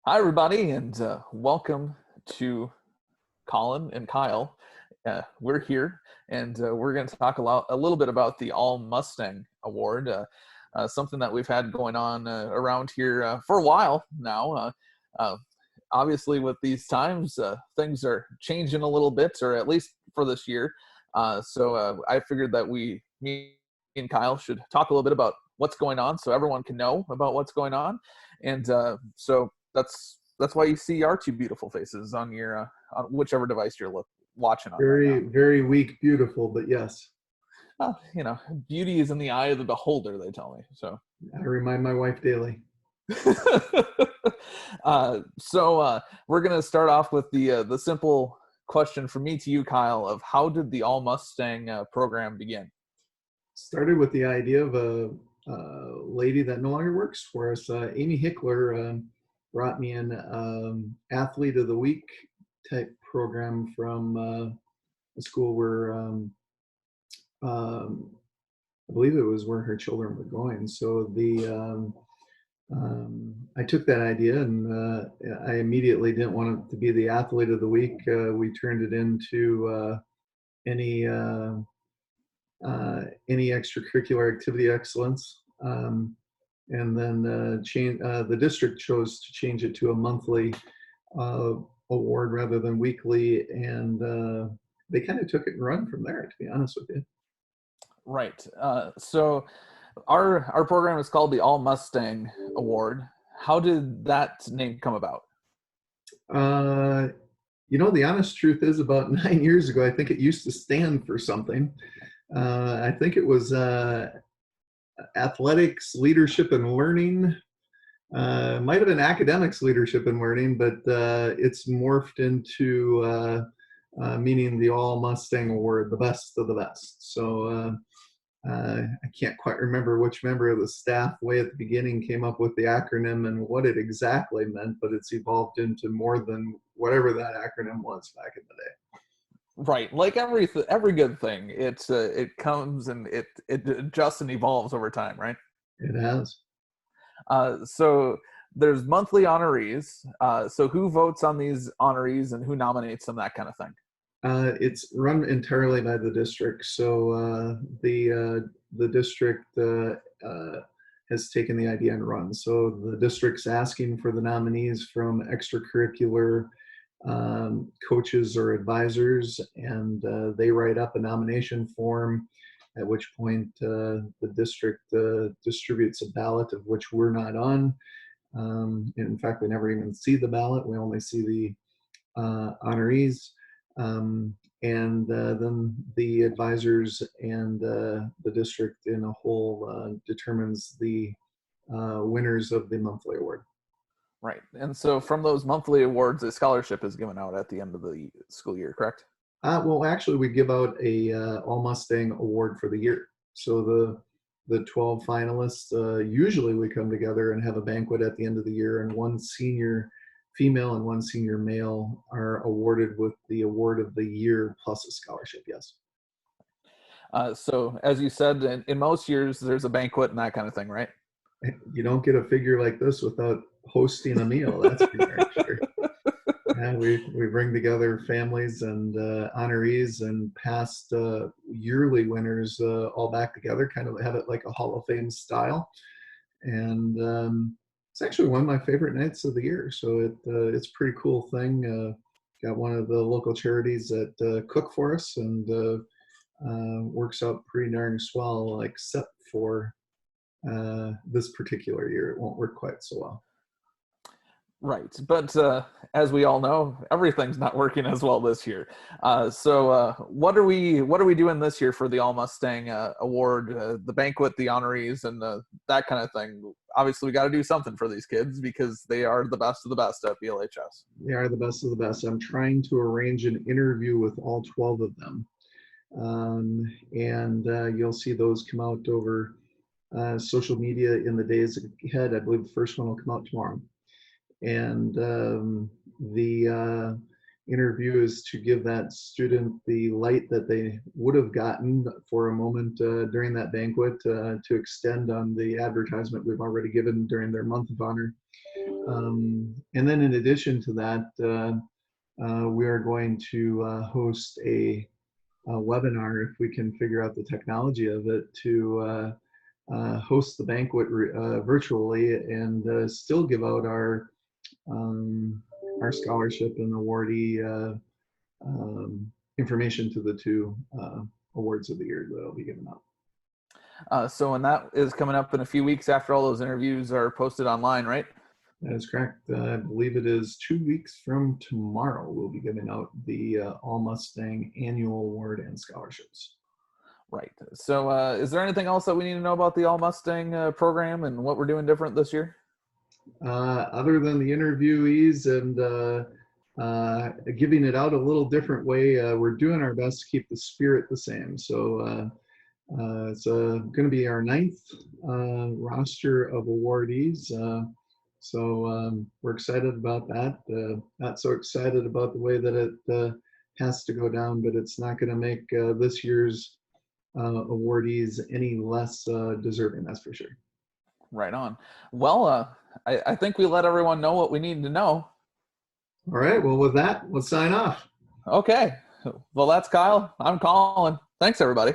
Hi, everybody, and welcome to Colin and Kyle. We're here, and we're going to talk a little bit about the ALL Mustang Award, something that we've had going on around here for a while now. Uh, Obviously, with these times, things are changing a little bit, or at least for this year. So I figured that me and Kyle should talk a little bit about what's going on, so everyone can know about what's going on, and so that's why you see our two beautiful faces on your on whichever device you're watching on right Very, now. very weak, beautiful, but yes, You know, beauty is in the eye of the beholder, they tell me. So, I remind my wife daily. We're gonna start off with the simple question from me to you, Kyle, of how did the ALL Mustang program begin? Started with the idea of a lady that no longer works for us. Amy Hickler brought me an athlete of the week type program from a school where I believe it was where her children were going. So I took that idea and I immediately didn't want it to be the athlete of the week. We turned it into any any extracurricular activity excellence, and then the district chose to change it to a monthly award rather than weekly, and they kind of took it and run from there, to be honest with you. Right. So our program is called the ALL Mustang Award. How did that name come about? Uh, the honest truth is about 9 years ago, I think it used to stand for something. I think it was athletics, leadership, and learning. Might have been academics, leadership, and learning, but it's morphed into meaning the ALL Mustang Award, the best of the best. So I can't quite remember which member of the staff way at the beginning came up with the acronym and what it exactly meant, but it's evolved into more than whatever that acronym was back in the day. Right, like every good thing, it comes and it adjusts and evolves over time, right? It has. So there's monthly honorees. So who votes on these honorees and who nominates them, that kind of thing? It's run entirely by the district. So the district has taken the idea and run. So the district's asking for the nominees from extracurricular coaches or advisors, and they write up a nomination form, at which point the district distributes a ballot of which we're not on. In fact, we never even see the ballot. We only see the honorees. And then the advisors and the district in a whole determines the winners of the monthly award. Right. And so from those monthly awards, a scholarship is given out at the end of the school year, correct? Well, actually, we give out a ALL Mustang Award for the year. So the 12 finalists, usually we come together and have a banquet at the end of the year, and one senior female and one senior male are awarded with the award of the year plus a scholarship, yes. So as you said, in most years, there's a banquet and that kind of thing, right? You don't get a figure like this without hosting a meal, that's for darn sure. Yeah, we bring together families and honorees and past yearly winners all back together, kind of have it like a Hall of Fame style. And it's actually one of my favorite nights of the year. So it's a pretty cool thing. Got one of the local charities that cook for us, and works out pretty darn swell, except for this particular year. It won't work quite so well. Right. But as we all know, everything's not working as well this year. So what are we doing this year for the ALL Mustang Award, the banquet, the honorees, and that kind of thing? Obviously, we got to do something for these kids because they are the best of the best at BLHS. They are the best of the best. I'm trying to arrange an interview with all 12 of them. And you'll see those come out over social media in the days ahead. I believe the first one will come out tomorrow. And the interview is to give that student the light that they would have gotten for a moment during that banquet, to extend on the advertisement we've already given during their month of honor. And then in addition to that, we are going to host a webinar, if we can figure out the technology of it, to host the banquet virtually and still give out our scholarship and awardee information to the two awards of the year that will be given out. So when that is coming up in a few weeks after all those interviews are posted online, right? That is correct. I believe it is 2 weeks from tomorrow. We'll be giving out the ALL Mustang Annual Award and scholarships. Right. So is there anything else that we need to know about the ALL Mustang program and what we're doing different this year? Other than the interviewees and giving it out a little different way, we're doing our best to keep the spirit the same. So it's going to be our 9th roster of awardees. So we're excited about that. Not so excited about the way that it has to go down, but it's not going to make this year's awardees any less deserving, that's for sure. Right on. Well, I think we let everyone know what we need to know. All right. Well, with that, let's sign off. Okay. Well, that's Kyle. I'm Collin. Thanks, everybody.